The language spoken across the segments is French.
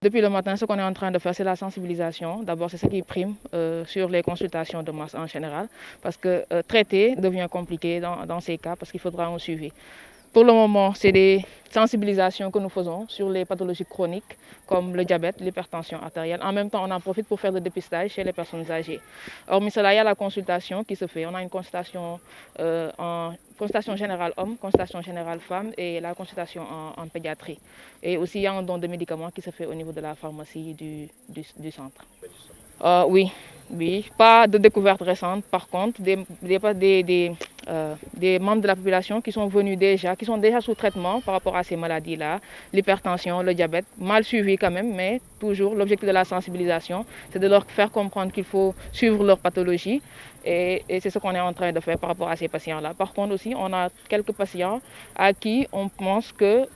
Depuis le matin, ce qu'on est en train de faire, c'est la sensibilisation. D'abord, c'est ce qui prime sur les consultations de masse en général, parce que traiter devient compliqué dans ces cas, parce qu'il faudra un suivi. Pour le moment, c'est des sensibilisations que nous faisons sur les pathologies chroniques comme le diabète, l'hypertension artérielle. En même temps, on en profite pour faire le dépistage chez les personnes âgées. Hormis cela, il y a la consultation qui se fait. On a une consultation consultation générale homme, consultation générale femme et la consultation en pédiatrie. Et aussi, il y a un don de médicaments qui se fait au niveau de la pharmacie du centre. Oui, oui, pas de découverte récente. Par contre, des membres de la population qui sont venus déjà, qui sont déjà sous traitement par rapport à ces maladies-là, l'hypertension, le diabète, mal suivis quand même, mais toujours l'objectif de la sensibilisation, c'est de leur faire comprendre qu'il faut suivre leur pathologie. Et c'est ce qu'on est en train de faire par rapport à ces patients-là. Par contre aussi, on a quelques patients à qui on pense qu'il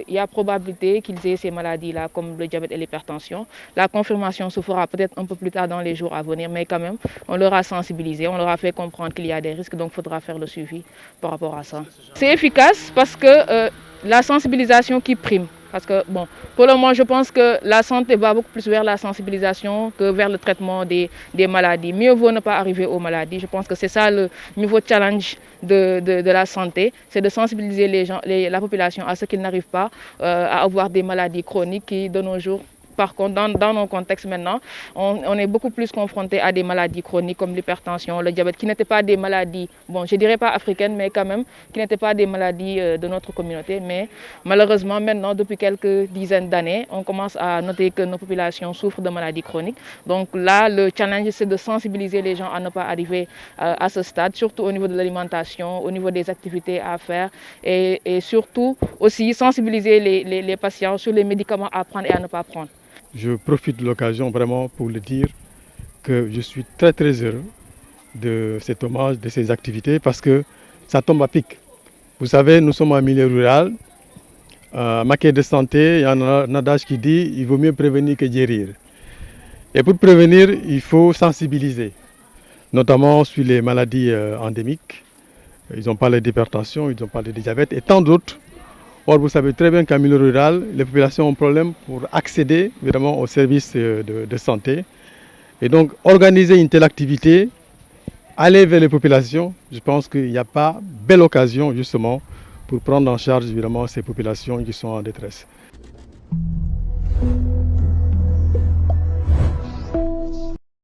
y a probabilité qu'ils aient ces maladies-là, comme le diabète et l'hypertension. La confirmation se fera peut-être un peu plus tard dans les jours à venir, mais quand même, on leur a sensibilisé, on leur a fait comprendre qu'il y a des risques, donc il faudra faire le suivi par rapport à ça. C'est efficace parce que la sensibilisation qui prime. Parce que, bon, pour le moment, je pense que la santé va beaucoup plus vers la sensibilisation que vers le traitement des maladies. Mieux vaut ne pas arriver aux maladies. Je pense que c'est ça le nouveau challenge de la santé, c'est de sensibiliser les gens, la population à ce qu'ils n'arrivent pas à avoir des maladies chroniques qui, de nos jours, par contre, dans nos contextes maintenant, on est beaucoup plus confronté à des maladies chroniques comme l'hypertension, le diabète, qui n'étaient pas des maladies, bon, je ne dirais pas africaines, mais quand même, qui n'étaient pas des maladies de notre communauté. Mais malheureusement, maintenant, depuis quelques dizaines d'années, on commence à noter que nos populations souffrent de maladies chroniques. Donc là, le challenge, c'est de sensibiliser les gens à ne pas arriver à ce stade, surtout au niveau de l'alimentation, au niveau des activités à faire et surtout aussi sensibiliser les patients sur les médicaments à prendre et à ne pas prendre. Je profite de l'occasion vraiment pour le dire que je suis très heureux de cet hommage, de ces activités, parce que ça tombe à pic. Vous savez, nous sommes en milieu rural. En matière de santé, il y a un adage qui dit il vaut mieux prévenir que guérir. Et pour prévenir, il faut sensibiliser, notamment sur les maladies endémiques. Ils ont parlé d'hypertension, ils ont parlé de diabète et tant d'autres. Or, vous savez très bien qu'en milieu rural, les populations ont un problème pour accéder évidemment aux services de santé. Et donc, organiser une telle activité, aller vers les populations, je pense qu'il n'y a pas belle occasion justement pour prendre en charge évidemment ces populations qui sont en détresse.